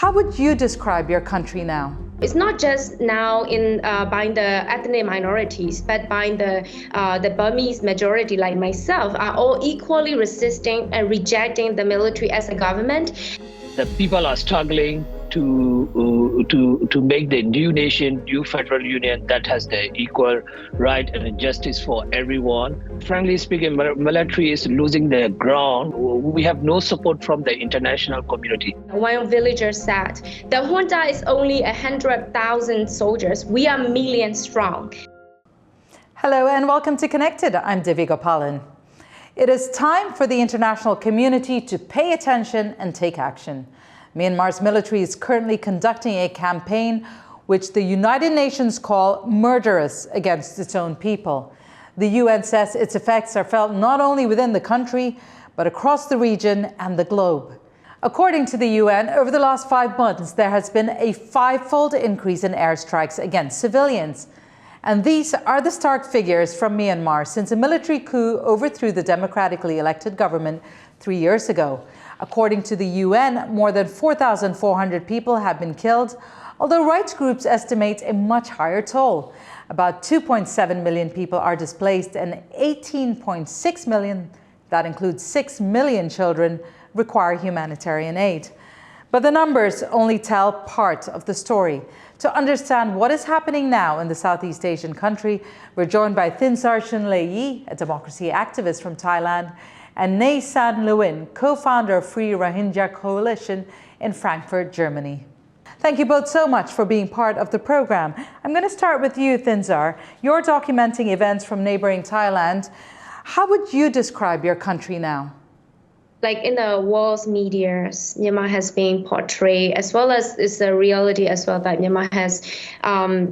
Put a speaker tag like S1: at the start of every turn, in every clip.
S1: How would you describe your country now?
S2: It's not just now by the ethnic minorities, but by the Burmese majority like myself are all equally resisting and rejecting the military as a government.
S3: The people are struggling to make the new nation, new federal union that has the equal right and justice for everyone. Frankly speaking, military is losing their ground. We have no support from the international community.
S2: One villager said, the junta is only 100,000 soldiers. We are millions strong.
S1: Hello and welcome to Connected. I'm Divya Gopalan. It is time for the international community to pay attention and take action. Myanmar's military is currently conducting a campaign which the United Nations call murderous against its own people. The UN says its effects are felt not only within the country, but across the region and the globe. According to the UN, over the last 5 months, there has been a 5-fold increase in airstrikes against civilians. And these are the stark figures from Myanmar since a military coup overthrew the democratically elected government 3 years ago. According to the UN, more than 4,400 people have been killed, although rights groups estimate a much higher toll. About 2.7 million people are displaced and 18.6 million, that includes 6 million children, require humanitarian aid. But the numbers only tell part of the story. To understand what is happening now in the Southeast Asian country, we're joined by Thinzar Shunlei Yi, a democracy activist from Thailand, and Nay San Lwin, co-founder of Free Rohingya Coalition in Frankfurt, Germany. Thank you both so much for being part of the program. I'm going to start with you, Thinzar. You're documenting events from neighboring Thailand. How would you describe your country now?
S2: Like in the world's media, Myanmar has been portrayed, as well as it's a reality as well, that Myanmar has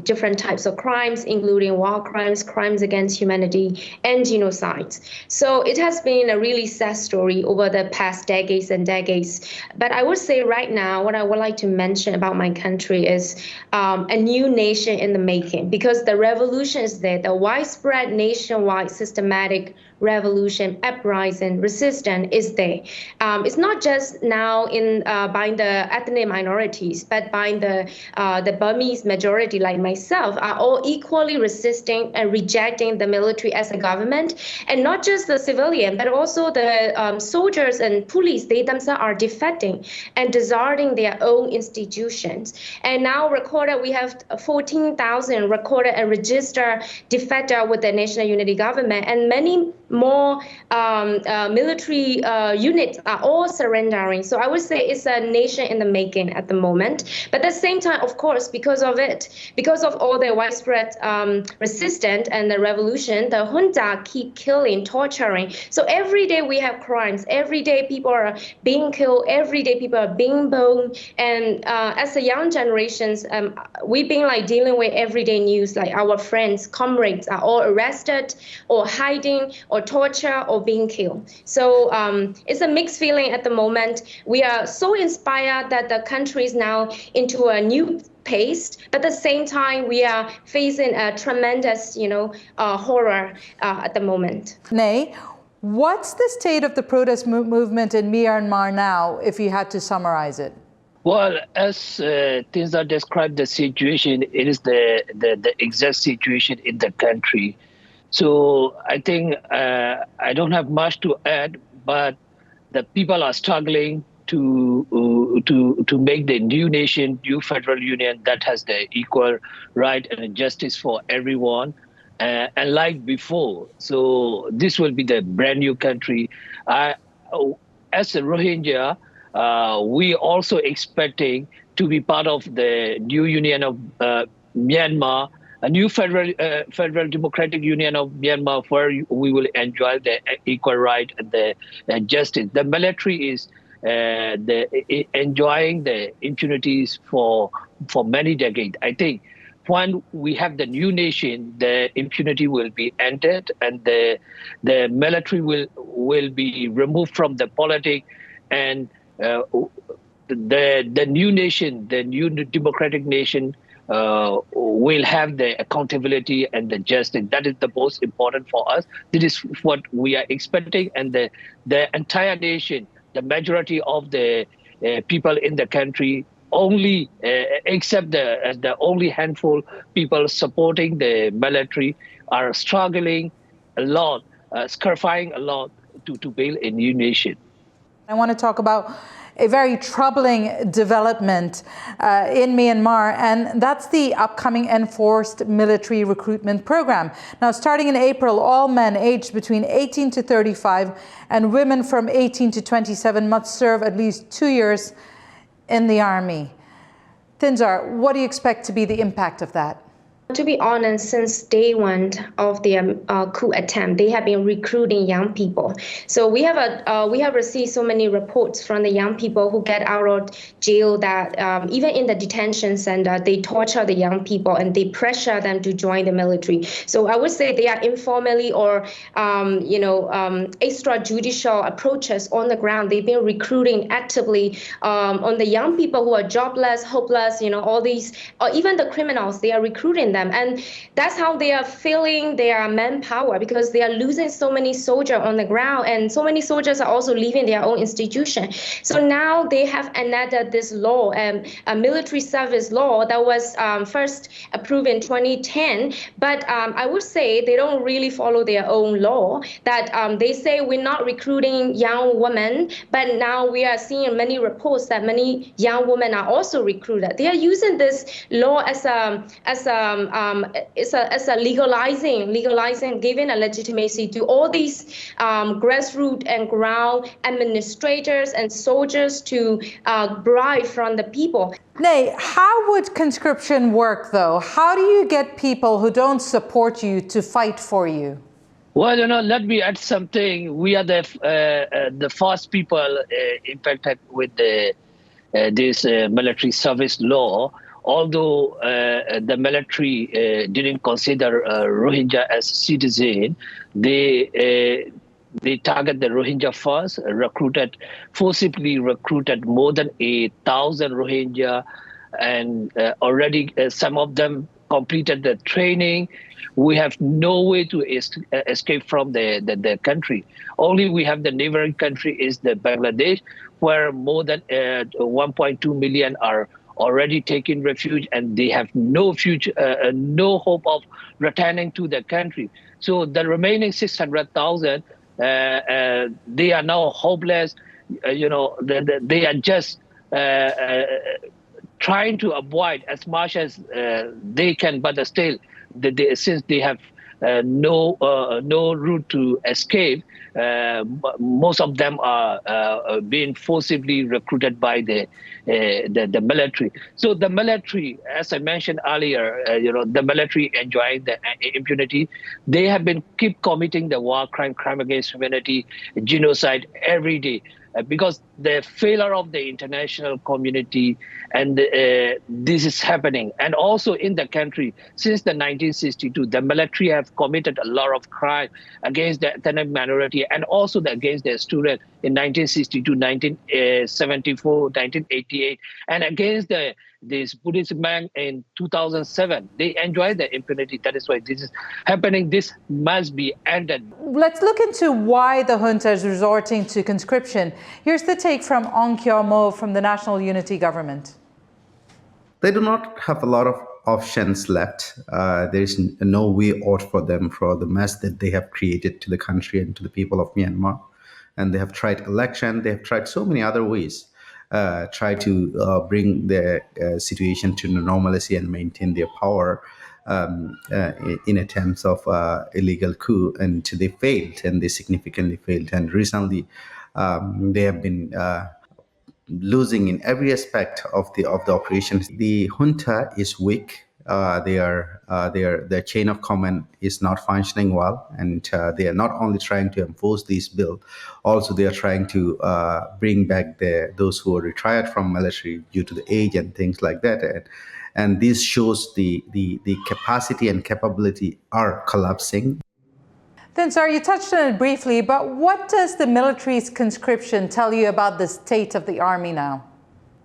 S2: different types of crimes, including war crimes, crimes against humanity, and genocides. So it has been a really sad story over the past decades and decades. But I would say right now, what I would like to mention about my country is a new nation in the making, because the revolution is there, the widespread nationwide systematic revolution, uprising, resistance is there. It's not just now by the ethnic minorities, but by the Burmese majority like myself are all equally resisting and rejecting the military as a government. And not just the civilian, but also the soldiers and police, they themselves are defecting and deserting their own institutions. And now we have 14,000 recorded and registered defector with the National Unity Government, and many more military units are all surrendering. So I would say it's a nation in the making at the moment. But at the same time, of course, because of all the widespread resistance and the revolution, the junta keep killing, torturing. So every day we have crimes. Every day people are being killed. Every day people are being boned. And as the young generations, we've been dealing with everyday news, like our friends, comrades are all arrested or hiding or torture or being killed. So it's a mixed feeling at the moment. We are so inspired that the country is now into a new pace, but at the same time, we are facing a tremendous, horror at the moment.
S1: Nay, what's the state of the protest movement in Myanmar now, if you had to summarize it?
S3: Well, as Thinzar described the situation, it is the exact situation in the country. So I think I don't have much to add, but the people are struggling to make the new nation, new federal union that has the equal right and justice for everyone, and like before. So this will be the brand new country. As a Rohingya, we also expecting to be part of the new union of Myanmar, a new federal democratic union of Myanmar, where we will enjoy the equal right and the justice. The military is enjoying the impunities for many decades. I think when we have the new nation, the impunity will be ended, and the military will be removed from the politics, and the new nation, the new democratic nation, will have the accountability and the justice. That is the most important for us. This is what we are expecting, and the entire nation, the majority of the people in the country only except the only handful people supporting the military are struggling a lot, scarifying a lot to build a new nation.
S1: I want to talk about a very troubling development in Myanmar, and that's the upcoming enforced military recruitment program. Now, starting in April, all men aged between 18 to 35 and women from 18 to 27 must serve at least 2 years in the army. Thinzar, what do you expect to be the impact of that?
S2: To be honest, since day one of the coup attempt, they have been recruiting young people. So we have received so many reports from the young people who get out of jail that even in the detention center, they torture the young people and they pressure them to join the military. So I would say they are informally or extrajudicial approaches on the ground. They've been recruiting actively on the young people who are jobless, hopeless, all these, or even the criminals. They are recruiting them. And that's how they are filling their manpower, because they are losing so many soldiers on the ground, and so many soldiers are also leaving their own institution. So now they have enacted this law, a military service law that was first approved in 2010. But I would say they don't really follow their own law, that they say we're not recruiting young women, but now we are seeing many reports that many young women are also recruited. They are using this law as a legalizing, giving a legitimacy to all these grassroots and ground administrators and soldiers to bribe from the people.
S1: Nay, how would conscription work, though? How do you get people who don't support you to fight for you?
S3: Well, let me add something. We are the first people impacted with this military service law. Although the military didn't consider Rohingya as citizen, they target the Rohingya first, forcibly recruited more than 8,000 Rohingya, and already some of them completed the training. We have no way to escape from the country. Only we have the neighboring country is the Bangladesh, where more than 1.2 million are already taking refuge, and they have no future, no hope of returning to the country. So the remaining 600,000, they are now hopeless. They are just trying to avoid as much as they can, but still, since they have no route to escape, most of them are being forcibly recruited by the military. So the military, as I mentioned earlier, the military enjoying the impunity. They have been keep committing the war crime against humanity, genocide every day. Because the failure of the international community, and this is happening. And also in the country, since the 1962, the military have committed a lot of crime against the ethnic minority and also against the student in 1962, 1974, 1988, and against this Buddhist man in 2007. They enjoy the impunity. That is why this is happening. This must be ended.
S1: Let's look into why the junta is resorting to conscription. Here's the take from Ong Kyo Mo from the National Unity Government.
S4: They do not have a lot of options left. There is no way out for them for the mess that they have created to the country and to the people of Myanmar. And they have tried election. They have tried so many other ways. Try to bring the situation to normalcy and maintain their power in attempts of illegal coup, and they failed, and they significantly failed. And recently, they have been losing in every aspect of the operations. The junta is weak. Their chain of command is not functioning well, and they are not only trying to enforce this bill, also they are trying to bring back those who are retired from military due to the age and things like that. And this shows the capacity and capability are collapsing.
S1: Thinzar, you touched on it briefly, but what does the military's conscription tell you about the state of the army now?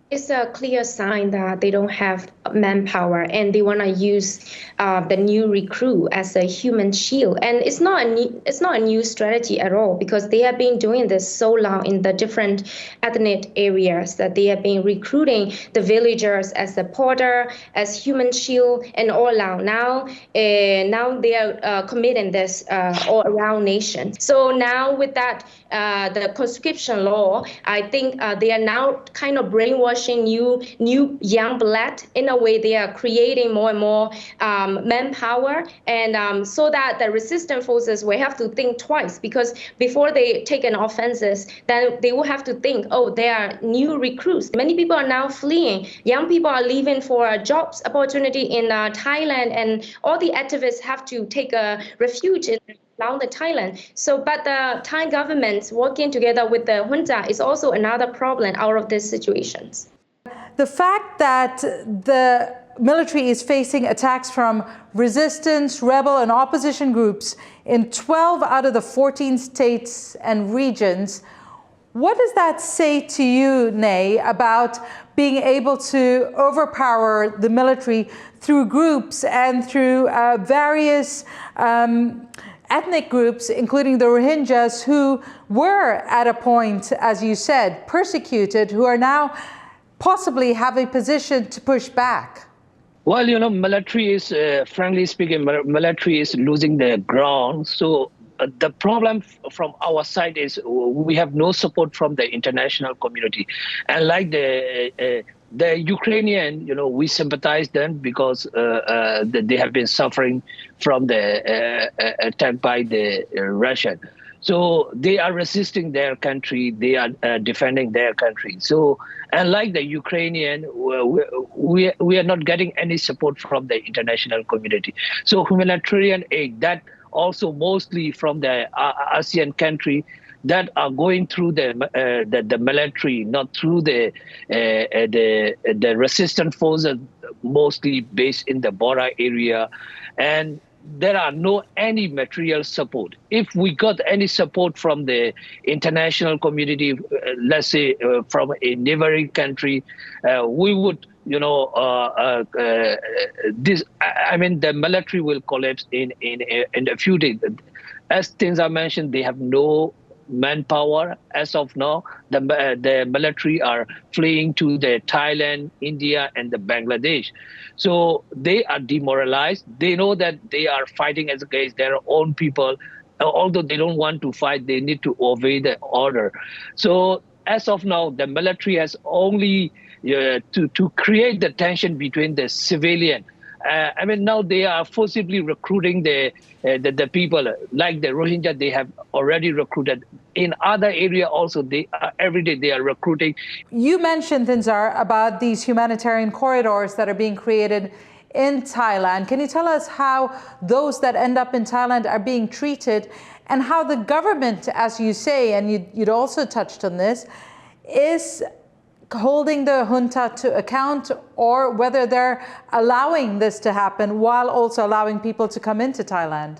S2: It's a clear sign that they don't have manpower and they want to use the new recruit as a human shield. And it's not a new strategy at all, because they have been doing this so long in the different ethnic areas, that they have been recruiting the villagers as a porter, as human shield, and all around. Now they are committing this all around nation. So now with that, the conscription law, I think they are now kind of brainwashing new young blood. In a way, they are creating more and more manpower, and so that the resistance forces will have to think twice, because before they take an offenses, then they will have to think, oh, there are new recruits. Many people are now fleeing. Young people are leaving for a jobs opportunity in Thailand, and all the activists have to take a refuge in around the Thailand. So, but the Thai government working together with the junta is also another problem out of these situations.
S1: The fact that the military is facing attacks from resistance, rebel, and opposition groups in 12 out of the 14 states and regions, what does that say to you, Nay, about being able to overpower the military through groups and through various ethnic groups, including the Rohingyas, who were at a point, as you said, persecuted, who are now possibly have a position to push back?
S3: Well, military is, frankly speaking, military is losing their ground. So the problem from our side is we have no support from the international community. And like the Ukrainian, we sympathize them because they have been suffering from the attack by the Russian. So they are resisting their country. They are defending their country. So, and like the Ukrainian, we are not getting any support from the international community. So humanitarian aid, that also mostly from the ASEAN country, that are going through the military, not through the resistance forces, mostly based in the border area, and there are no any material support. If we got any support from the international community, let's say from a neighboring country, we would, the military will collapse in a few days. As Thinzar mentioned, they have no manpower as of now. The military are fleeing to the Thailand, India, and the Bangladesh. So they are demoralized. They know that they are fighting against their own people. Although they don't want to fight, they need to obey the order. So as of now, the military has only to create the tension between the civilian. Now they are forcibly recruiting the people, like the Rohingya. They have already recruited. In other area also, every day they are recruiting.
S1: You mentioned, Thinzar, about these humanitarian corridors that are being created in Thailand. Can you tell us how those that end up in Thailand are being treated, and how the government, as you say, and you'd also touched on this, is holding the junta to account, or whether they're allowing this to happen while also allowing people to come into Thailand?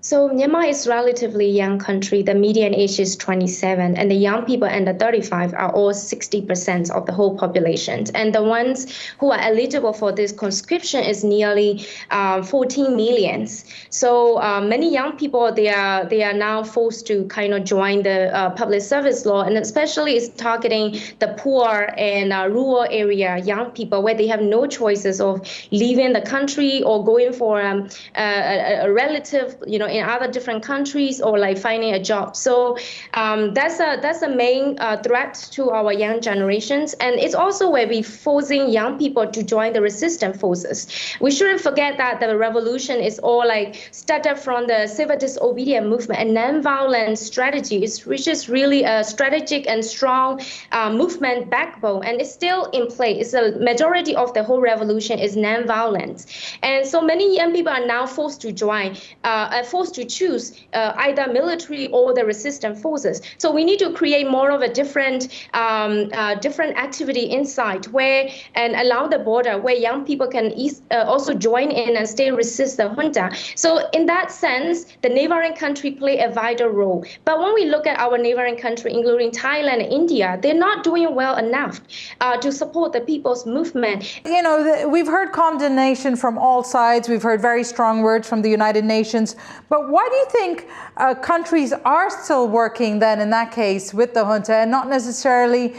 S2: So Myanmar is a relatively young country. The median age is 27, and the young people under 35 are all 60% of the whole population. And the ones who are eligible for this conscription is nearly 14 million. So many young people, they are now forced to kind of join the public service law, and especially it's targeting the poor and rural area young people, where they have no choices of leaving the country or going for a relative, in other different countries, or like finding a job. So that's a main threat to our young generations. And it's also where we're forcing young people to join the resistance forces. We shouldn't forget that the revolution is all like started from the civil disobedience movement and non-violent strategies, which is really a strategic and strong movement backbone. And it's still in place. The majority of the whole revolution is non-violent. And so many young people are now forced to join, forced forced to choose either military or the resistance forces. So we need to create more of a different activity inside and allow the border where young people can also join in and stay resist the junta. So in that sense, the neighboring country play a vital role. But when we look at our neighboring country, including Thailand and India, they're not doing well enough to support the people's movement.
S1: You know, we've heard condemnation from all sides. We've heard very strong words from the United Nations. But why do you think countries are still working then in that case with the junta and not necessarily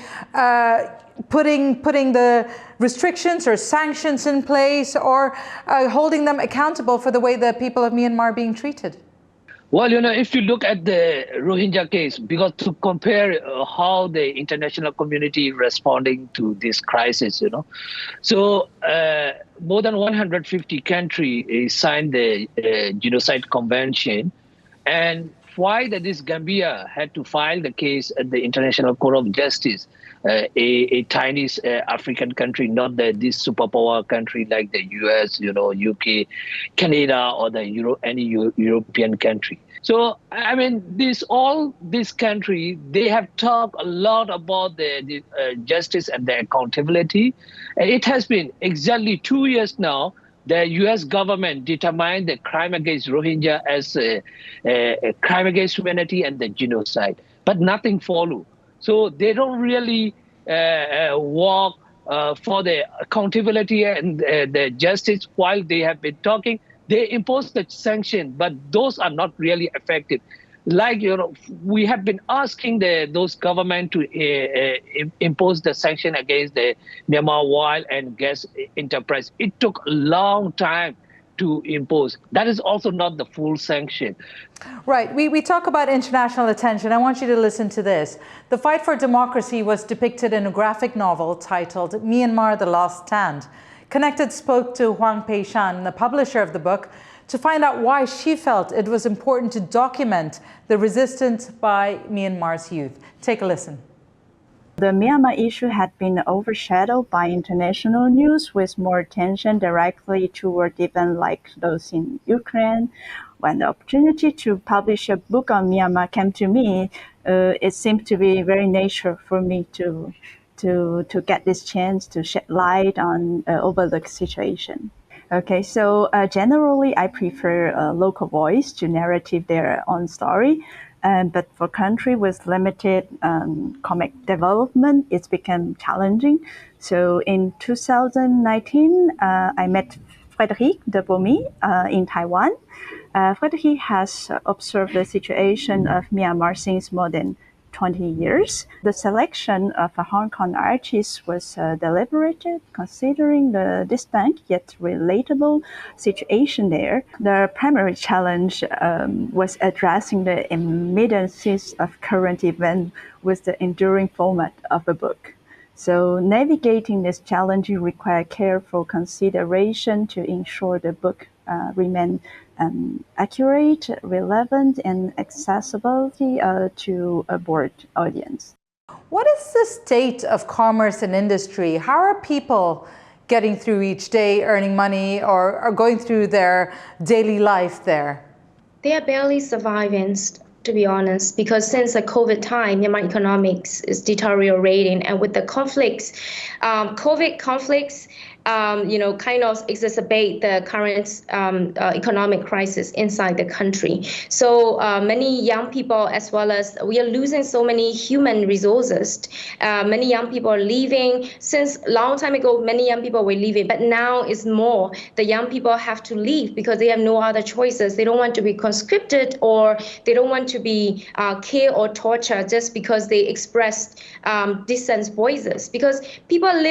S1: putting the restrictions or sanctions in place or holding them accountable for the way the people of Myanmar are being treated?
S3: Well, you know, if you look at the Rohingya case, because to compare how the international community is responding to this crisis, you know, so more than 150 countries signed the Genocide Convention, and why that this Gambia had to file the case at the International Court of Justice, a tiny African country, not this superpower country like the US, you know, UK, Canada, or any European country. So, I mean, this country, they have talked a lot about the justice and the accountability. It has been exactly 2 years now. The U.S. government determined the crime against Rohingya as a crime against humanity and the genocide, but nothing followed. So they don't really work for the accountability and the justice while they have been talking. They impose the sanction, but those are not really effective. Like, you know, we have been asking those government to impose the sanction against the Myanmar oil and gas enterprise. It took a long time to impose. That is also not the full sanction.
S1: Right. We talk about international attention. I want you to listen to this. The fight for democracy was depicted in a graphic novel titled Myanmar, The Last Stand. Connected spoke to Huang Pei-shan, the publisher of the book, to find out why she felt it was important to document the resistance by Myanmar's youth. Take a listen.
S5: The Myanmar issue had been overshadowed by international news, with more attention directly toward events like those in Ukraine. When the opportunity to publish a book on Myanmar came to me, it seemed to be very natural for me to get this chance to shed light on overlooked situation. Okay, so generally I prefer a local voice to narrative their own story. But for country with limited comic development, it's become challenging. So in 2019, I met Frédéric de Bomy in Taiwan. Frédéric has observed the situation of Myanmar since more than 20 years. The selection of a Hong Kong artist was deliberated, considering the distant yet relatable situation there. The primary challenge was addressing the immediacies of current events with the enduring format of a book. So navigating this challenge required careful consideration to ensure the book remain accurate, relevant, and accessible to a broad audience.
S1: What is the state of commerce and industry? How are people getting through each day, earning money, or going through their daily life there?
S2: They are barely surviving, to be honest, because since the COVID time, Myanmar economics is deteriorating, and with the conflicts, COVID conflicts, kind of exacerbate the current economic crisis inside the country. So many young people, as well as we are losing so many human resources. Many young people are leaving. Since a long time ago, many young people were leaving, but now it's more. The young people have to leave because they have no other choices. They don't want to be conscripted, or they don't want to be killed or tortured just because they expressed dissent voices. Because people are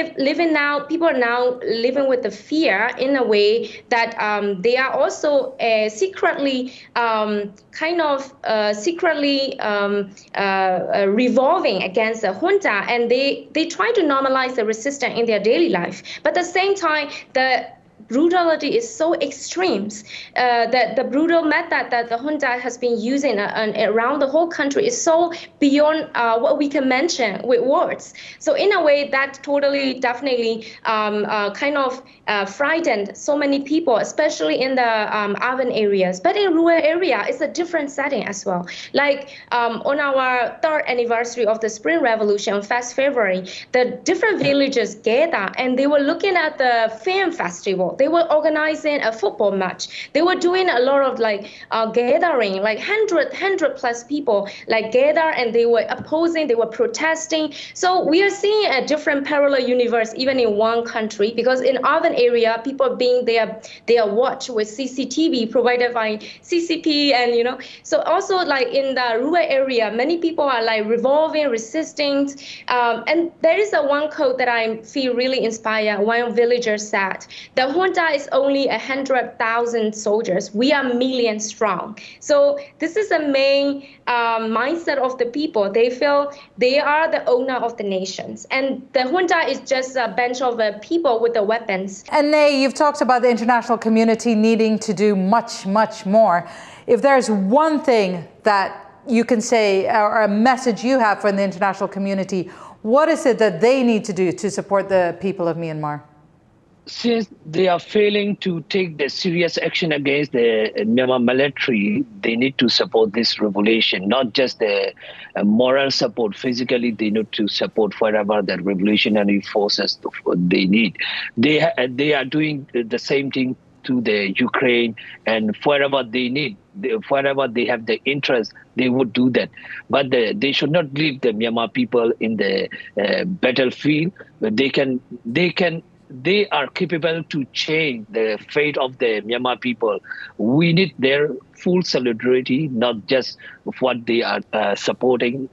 S2: now living with the fear in a way that they are also secretly revolving against the junta, and they try to normalize the resistance in their daily life. But at the same time, brutality is so extreme that the brutal method that the junta has been using around the whole country is so beyond what we can mention with words. So in a way, that totally, definitely kind of frightened so many people, especially in the urban areas. But in rural area, it's a different setting as well. Like on our third anniversary of the Spring Revolution, 1st February, the different villages gather and they were looking at the film festival. They were organizing a football match. They were doing a lot of like gathering, like 100 plus people like gather, and they were opposing, they were protesting. So we are seeing a different parallel universe even in one country, because in urban area, people being their watch with CCTV provided by CCP, and so also like in the rural area, many people are like revolving, resisting, and there is a one quote that I feel really inspired. One villager said, "The junta is only 100,000 soldiers. We are millions strong." So this is the main mindset of the people. They feel they are the owner of the nations, and the junta is just a bunch of people with the weapons.
S1: And Nay, you've talked about the international community needing to do much, much more. If there's one thing that you can say, or a message you have for the international community, what is it that they need to do to support the people of Myanmar?
S3: Since they are failing to take the serious action against the Myanmar military, they need to support this revolution, not just the moral support. Physically, they need to support whatever the revolutionary forces they need. They are doing the same thing to the Ukraine, and wherever they need, wherever they have the interest, they would do that. But they should not leave the Myanmar people in the battlefield. They are capable to change the fate of the Myanmar people. We need their full solidarity, not just what they are supporting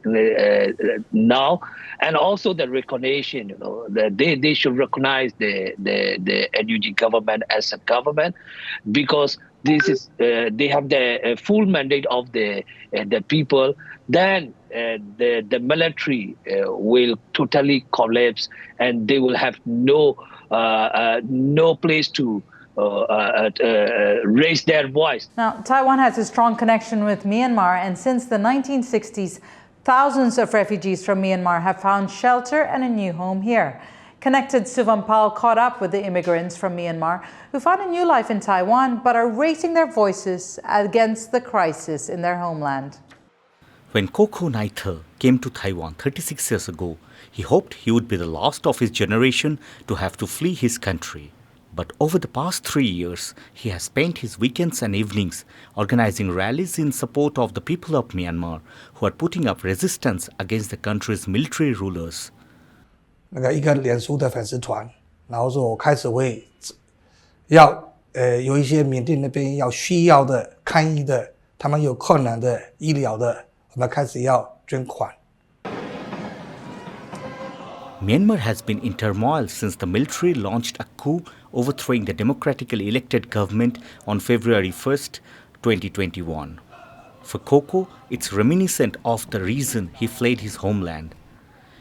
S3: now, and also the recognition. That they should recognize the NUG government as a government, because this is they have the full mandate of the people. Then the military will totally collapse, and they will have no place to raise their voice.
S1: Now, Taiwan has a strong connection with Myanmar, and since the 1960s, thousands of refugees from Myanmar have found shelter and a new home here. Connected Suvampal caught up with the immigrants from Myanmar who found a new life in Taiwan but are raising their voices against the crisis in their homeland.
S6: When Koko Naitha came to Taiwan 36 years ago, he hoped he would be the last of his generation to have to flee his country. But over the past 3 years, he has spent his weekends and evenings organizing rallies in support of the people of Myanmar who are putting up resistance against the country's military rulers.
S7: 一个脸书的粉丝团，然后说我开始会要有一些缅甸那边要需要的看医的，他们有困难的医疗的，我们开始要捐款。
S6: Myanmar has been in turmoil since the military launched a coup overthrowing the democratically elected government on February 1st, 2021. For Koko, it's reminiscent of the reason he fled his homeland.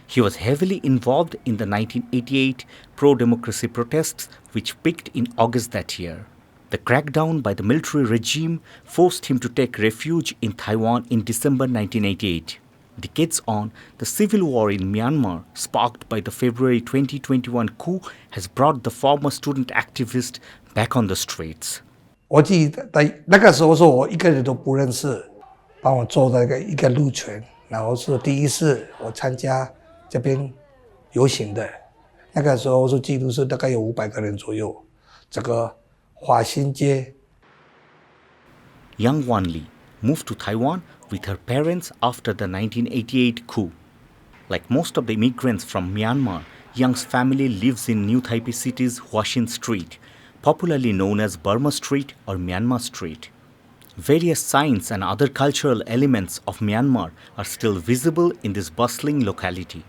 S6: He was heavily involved in the 1988 pro-democracy protests which peaked in August that year. The crackdown by the military regime forced him to take refuge in Taiwan in December 1988. Decades on, the civil war in Myanmar, sparked by the February 2021 coup, has brought the former student activist back on the streets.
S7: 我记得那个时候说我一个人都不认识，帮我做了一个路权，然后是第一次我参加这边游行的，那个时候是记录是大概有500个人左右，这个华新街。
S6: Young Wan Li moved to Taiwan with her parents after the 1988 coup. Like most of the immigrants from Myanmar, Young's family lives in New Taipei City's Huaxin Street, popularly known as Burma Street or Myanmar Street. Various signs and other cultural elements of Myanmar are still visible in this bustling locality.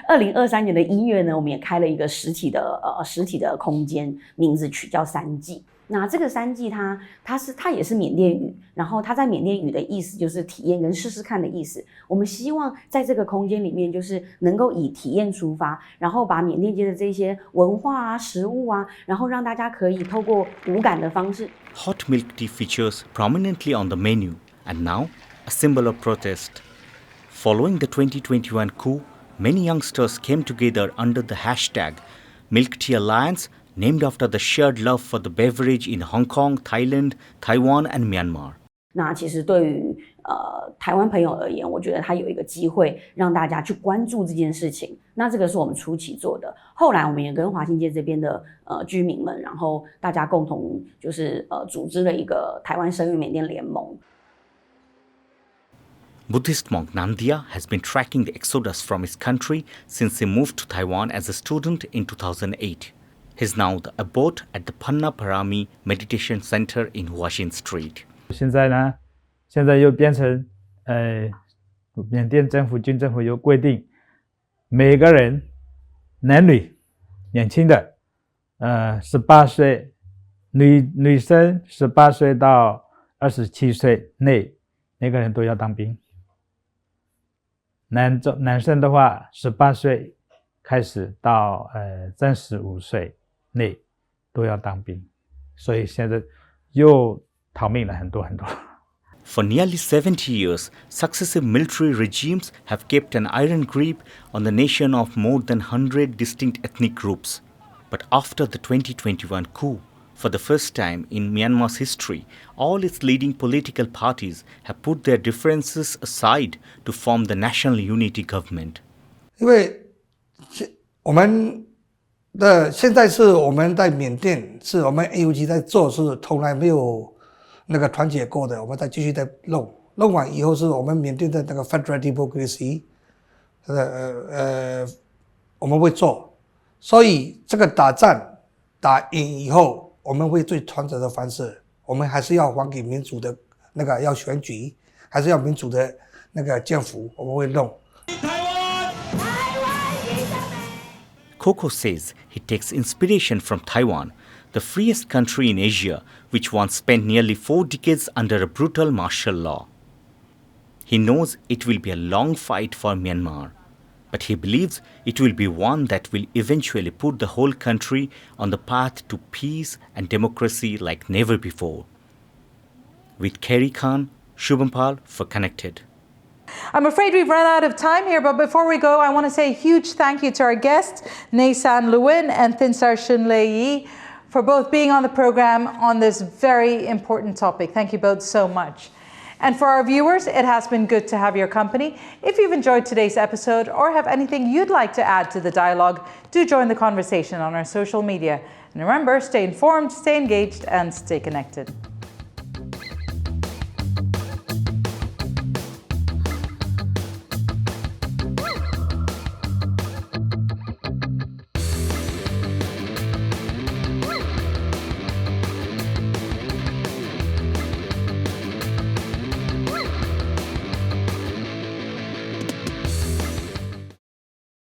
S8: 2023年的1月呢，我们也开了一个实体的空间，名字取叫3季。那这个3季它也是缅甸语，然后它在缅甸语的意思就是体验跟试试看的意思。我们希望在这个空间里面，就是能够以体验出发，然后把缅甸街的这些文化啊、食物啊，然后让大家可以透过无感的方式。
S6: Hot milk tea features prominently on the menu and now a symbol of protest. Following the 2021 coup, many youngsters came together under the hashtag Milk Tea Alliance, named after the shared love for the beverage in Hong Kong, Thailand, Taiwan, and Myanmar.
S8: 那其实对于台湾朋友而言，我觉得他有一个机会让大家去关注这件事情。那这个是我们初期做的，后来我们也跟华新街这边的居民们，然后大家共同就是组织了一个台湾生育缅甸联盟。
S6: Buddhist monk Nandia has been tracking the exodus from his country since he moved to Taiwan as a student in 2008. He's now the abbot at the Panna Parami Meditation Center in Huaxin Street.
S9: 现在又变成缅甸军政府又规定，每个人男女年轻的18岁，女生18岁到27岁内，每个人都要当兵。男生的话18岁开始到35岁内都要当兵，所以现在又逃命了很多。
S6: For nearly 70 years, successive military regimes have kept an iron grip on the nation of more than 100 distinct ethnic groups. But after the 2021 coup, for the first time in Myanmar's history, all its leading political parties have put their differences aside to form the National Unity Government.
S7: 因为我们的现在是我们在缅甸，是我们 AUG 在做，是从来没有那个团结过的，我们再继续再弄完以后，是我们缅甸的那个 Federal Democracy， 我们会做，所以这个打仗打赢以后，我们会最传统的方式，我们还是要还给民主的那个要选举，还是要民主的那个政府，我们会弄。
S6: Coco says he takes inspiration from Taiwan, the freest country in Asia, which once spent nearly 4 decades under a brutal martial law. He knows it will be a long fight for Myanmar, but he believes it will be one that will eventually put the whole country on the path to peace and democracy like never before. With Kerry Khan, Shubham Pal for Connected.
S1: I'm afraid we've run out of time here, but before we go, I want to say a huge thank you to our guests, Nay San Lwin and Thinzar Shunlei Yi, for both being on the program on this very important topic. Thank you both so much. And for our viewers, it has been good to have your company. If you've enjoyed today's episode or have anything you'd like to add to the dialogue, do join the conversation on our social media. And remember, stay informed, stay engaged, and stay connected.